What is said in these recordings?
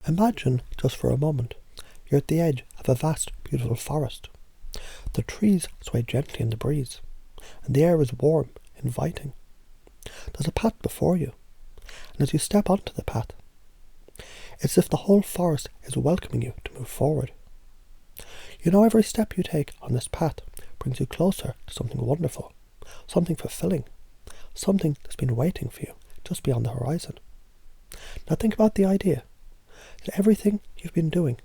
Imagine, just for a moment, you're at the edge of a vast, beautiful forest. The trees sway gently in the breeze, and the air is warm, inviting. There's a path before you, and as you step onto the path, it's as if the whole forest is welcoming you to move forward. You know every step you take on this path brings you closer to something wonderful, something fulfilling, something that's been waiting for you just beyond the horizon. Now think about the idea that everything you've been doing,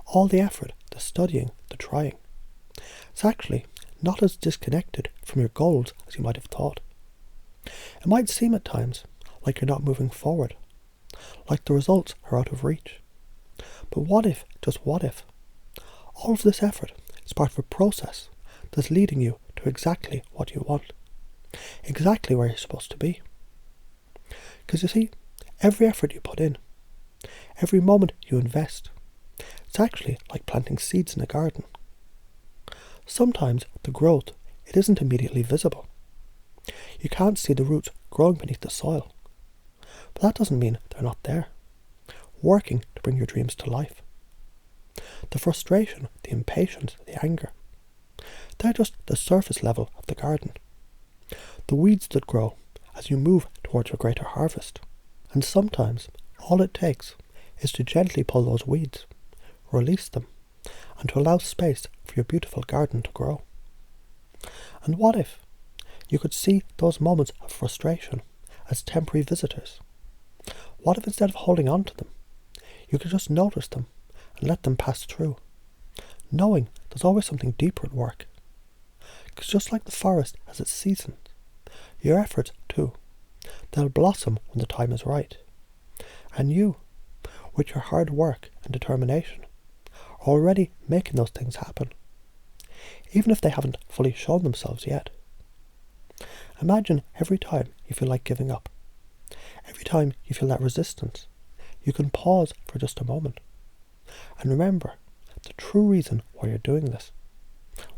all the effort, the studying, the trying, it's actually not as disconnected from your goals as you might have thought. It might seem at times like you're not moving forward, like the results are out of reach. But what if, just what if, all of this effort is part of a process that's leading you to exactly what you want, exactly where you're supposed to be? Because you see, every effort you put in, every moment you invest, it's actually like planting seeds in a garden. Sometimes the growth, it isn't immediately visible. You can't see the roots growing beneath the soil. But that doesn't mean they're not there, working to bring your dreams to life. The frustration, the impatience, the anger, they're just the surface level of the garden. The weeds that grow as you move towards your greater harvest. And sometimes all it takes is to gently pull those weeds, release them, and to allow space for your beautiful garden to grow. And what if you could see those moments of frustration as temporary visitors? What if instead of holding on to them, you could just notice them and let them pass through, knowing there's always something deeper at work? Because just like the forest has its seasons, your efforts too, they'll blossom when the time is right. And you, with your hard work and determination, are already making those things happen, even if they haven't fully shown themselves yet. Imagine every time you feel like giving up, every time you feel that resistance, you can pause for just a moment and remember the true reason why you're doing this.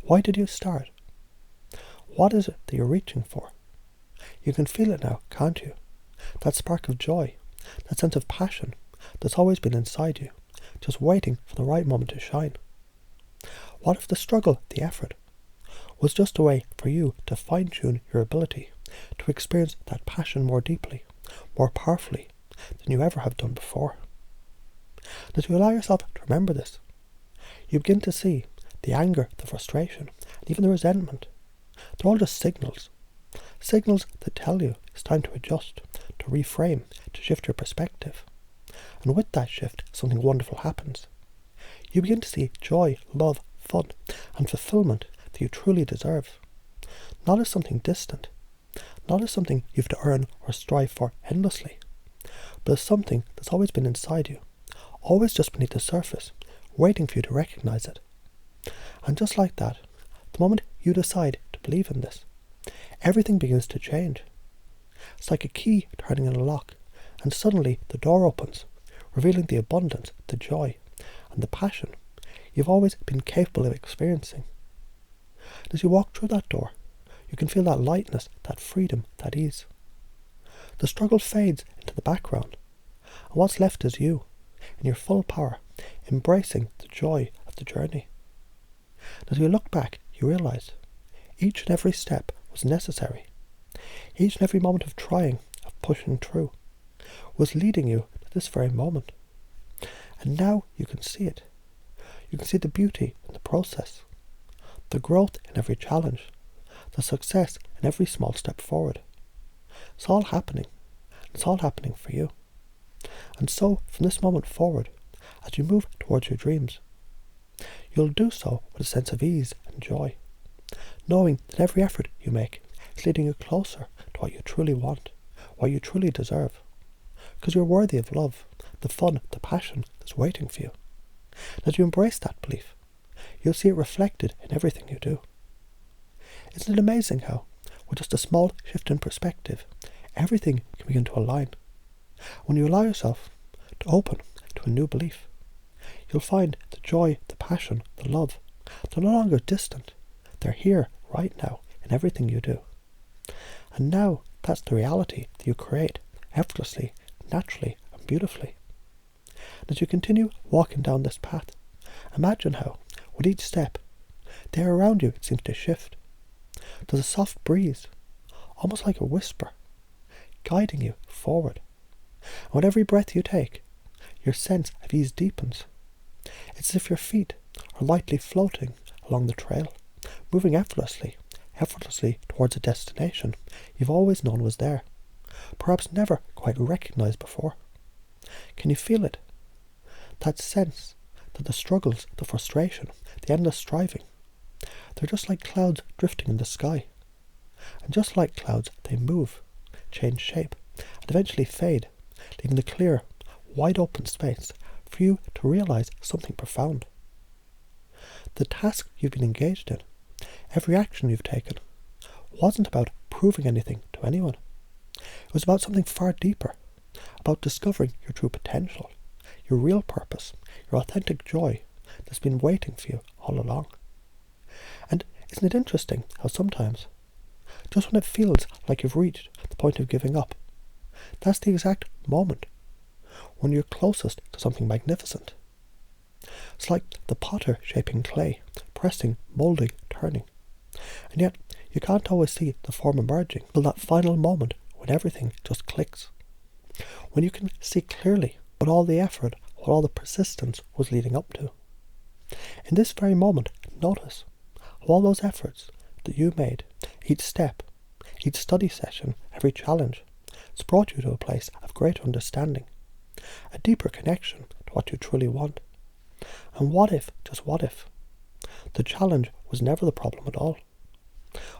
Why did you start? What is it that you're reaching for? You can feel it now, can't you? That spark of joy, that sense of passion that's always been inside you, just waiting for the right moment to shine. What if the struggle, the effort, was just a way for you to fine-tune your ability to experience that passion more deeply, more powerfully than you ever have done before? As you allow yourself to remember this, you begin to see the anger, the frustration, and even the resentment. They're all just signals. Signals that tell you it's time to adjust, to reframe, to shift your perspective. And with that shift, something wonderful happens. You begin to see joy, love, fun, and fulfillment that you truly deserve. Not as something distant, not as something you have to earn or strive for endlessly, but as something that's always been inside you, always just beneath the surface, waiting for you to recognize it. And just like that, the moment you decide to believe in this, everything begins to change. It's like a key turning in a lock, and suddenly the door opens, revealing the abundance, the joy, and the passion you've always been capable of experiencing. And as you walk through that door, you can feel that lightness, that freedom, that ease. The struggle fades into the background, and what's left is you, in your full power, embracing the joy of the journey. And as you look back, you realize each and every step was necessary. Each and every moment of trying, of pushing through, was leading you to this very moment. And now you can see it. You can see the beauty in the process, the growth in every challenge, the success in every small step forward. It's all happening. It's all happening for you. And so, from this moment forward, as you move towards your dreams, you'll do so with a sense of ease and joy, knowing that every effort you make is leading you closer to what you truly want, what you truly deserve, because you're worthy of love, the fun, the passion that's waiting for you. And as you embrace that belief, you'll see it reflected in everything you do. Isn't it amazing how, with just a small shift in perspective, everything can begin to align? When you allow yourself to open to a new belief, you'll find the joy, the passion, the love, they're no longer distant. They're here, right now, in everything you do. And now, that's the reality that you create effortlessly, naturally, and beautifully. As you continue walking down this path, imagine how, with each step, the air around you seems to shift. There's a soft breeze, almost like a whisper, guiding you forward. And with every breath you take, your sense of ease deepens. It's as if your feet are lightly floating along the trail, moving effortlessly towards a destination you've always known was there, perhaps never quite recognized before. Can you feel it? That sense that the struggles, the frustration, the endless striving, they're just like clouds drifting in the sky. And just like clouds, they move, change shape, and eventually fade, leaving the clear, wide open space for you to realize something profound. The task you've been engaged in, every action you've taken, wasn't about proving anything to anyone. It was about something far deeper, about discovering your true potential, your real purpose, your authentic joy that's been waiting for you all along. And isn't it interesting how sometimes, just when it feels like you've reached the point of giving up, that's the exact moment when you're closest to something magnificent. It's like the potter shaping clay, pressing, moulding, turning. And yet, you can't always see the form emerging till that final moment when everything just clicks. When you can see clearly what all the effort, what all the persistence was leading up to. In this very moment, notice how all those efforts that you made, each step, each study session, every challenge, it's brought you to a place of greater understanding, a deeper connection to what you truly want. And what if, just what if, the challenge was never the problem at all?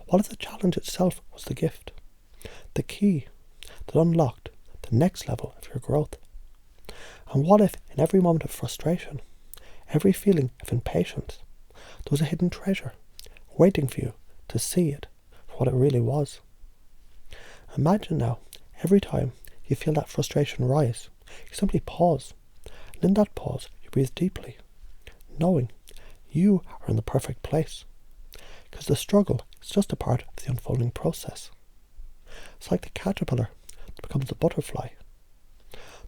What if the challenge itself was the gift, the key that unlocked the next level of your growth? And what if in every moment of frustration, every feeling of impatience, there was a hidden treasure waiting for you to see it for what it really was? Imagine now, every time you feel that frustration rise, you simply pause, and in that pause you breathe deeply, knowing you are in the perfect place, because the struggle is just a part of the unfolding process. It's like the caterpillar that becomes the butterfly.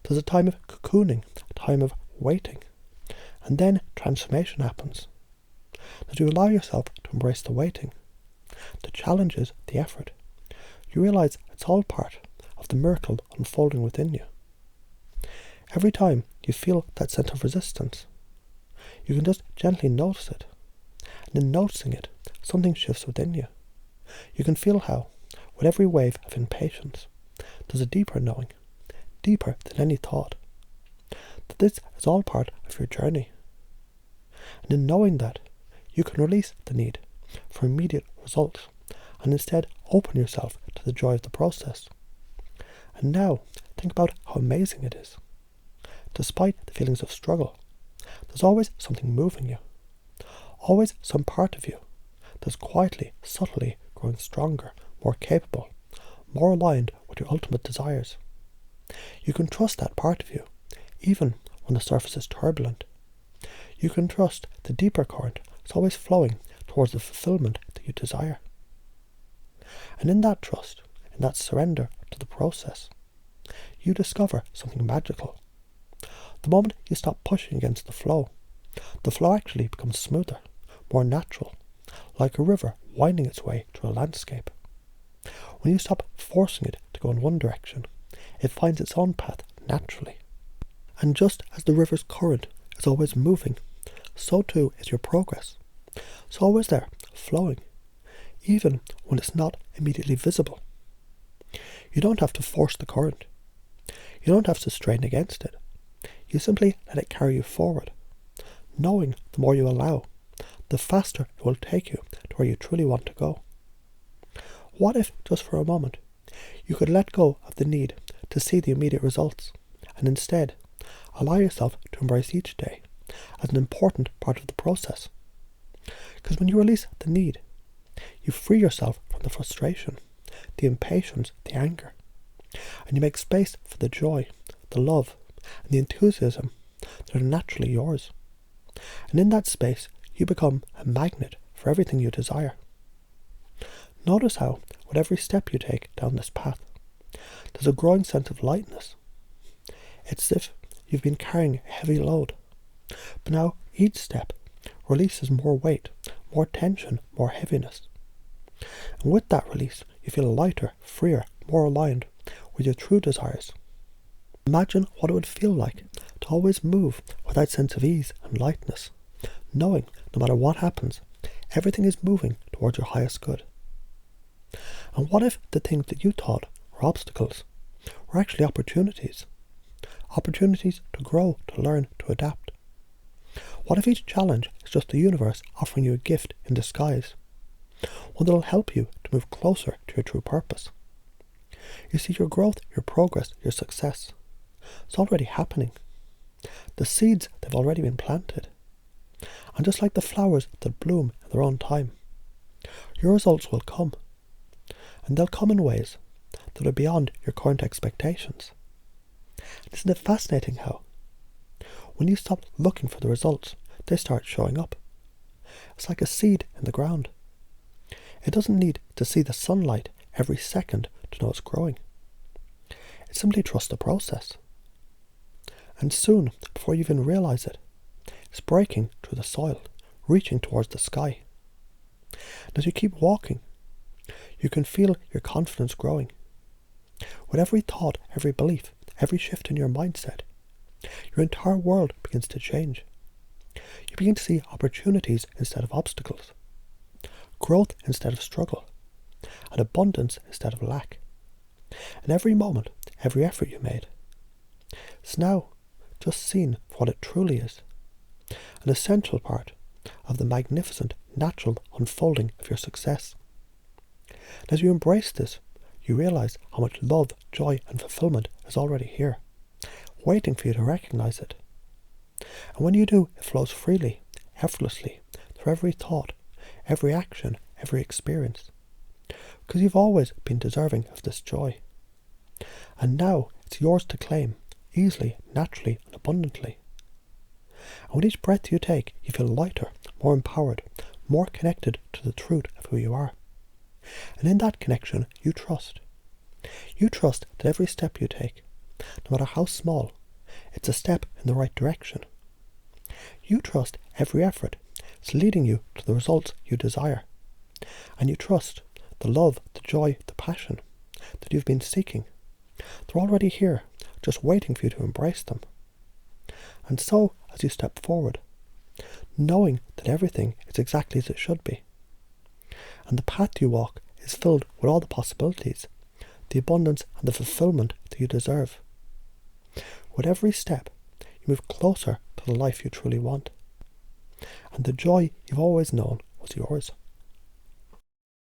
There's a time of cocooning, a time of waiting, and then transformation happens. As you allow yourself to embrace the waiting, the challenges, the effort, you realize it's all part of the miracle unfolding within you. Every time you feel that sense of resistance, you can just gently notice it, and in noticing it, something shifts within you. You can feel how, with every wave of impatience, there's a deeper knowing, deeper than any thought, that this is all part of your journey. And in knowing that, you can release the need for immediate results and instead open yourself to the joy of the process. And now, think about how amazing it is. Despite the feelings of struggle, there's always something moving you, always some part of you that's quietly, subtly growing stronger, more capable, more aligned with your ultimate desires. You can trust that part of you, even when the surface is turbulent. You can trust the deeper current is always flowing towards the fulfillment that you desire. And in that trust, in that surrender to the process, you discover something magical. The moment you stop pushing against the flow actually becomes smoother, more natural, like a river winding its way through a landscape. When you stop forcing it to go in one direction, it finds its own path naturally. And just as the river's current is always moving, so too is your progress. It's always there, flowing, even when it's not immediately visible. You don't have to force the current. You don't have to strain against it. You simply let it carry you forward, knowing the more you allow, the faster it will take you to where you truly want to go. What if, just for a moment, you could let go of the need to see the immediate results, and instead allow yourself to embrace each day as an important part of the process? Because when you release the need, you free yourself from the frustration, the impatience, the anger, and you make space for the joy, the love, and the enthusiasm that are naturally yours. And in that space, you become a magnet for everything you desire. Notice how, with every step you take down this path, there's a growing sense of lightness. It's as if you've been carrying a heavy load. But now each step releases more weight, more tension, more heaviness. And with that release, you feel lighter, freer, more aligned with your true desires. Imagine what it would feel like to always move with that sense of ease and lightness, knowing no matter what happens, everything is moving towards your highest good. And what if the things that you thought were obstacles were actually opportunities? Opportunities to grow, to learn, to adapt. What if each challenge is just the universe offering you a gift in disguise? One that will help you to move closer to your true purpose. You see, your growth, your progress, your success, it's already happening. The seeds, they've already been planted. And just like the flowers that bloom in their own time, your results will come. And they'll come in ways that are beyond your current expectations. Isn't it fascinating how, when you stop looking for the results, they start showing up? It's like a seed in the ground. It doesn't need to see the sunlight every second to know it's growing. It simply trusts the process. And soon, before you even realize it, it's breaking through the soil, reaching towards the sky. And as you keep walking, you can feel your confidence growing. With every thought, every belief, every shift in your mindset, your entire world begins to change. You begin to see opportunities instead of obstacles, growth instead of struggle, and abundance instead of lack. And every moment, every effort you made, it's now just seen for what it truly is, an essential part of the magnificent natural unfolding of your success. And as you embrace this, you realize how much love, joy, and fulfillment is already here, waiting for you to recognize it. And when you do, it flows freely, effortlessly, through every thought, every action, every experience. Because you've always been deserving of this joy. And now it's yours to claim, easily, naturally, and abundantly. And with each breath you take, you feel lighter, more empowered, more connected to the truth of who you are. And in that connection, you trust. You trust that every step you take, no matter how small, it's a step in the right direction. You trust every effort is leading you to the results you desire. And you trust the love, the joy, the passion that you've been seeking. They're already here, just waiting for you to embrace them. And so, as you step forward, knowing that everything is exactly as it should be, and the path you walk is filled with all the possibilities, the abundance and the fulfillment that you deserve. With every step, you move closer to the life you truly want. And the joy you've always known was yours.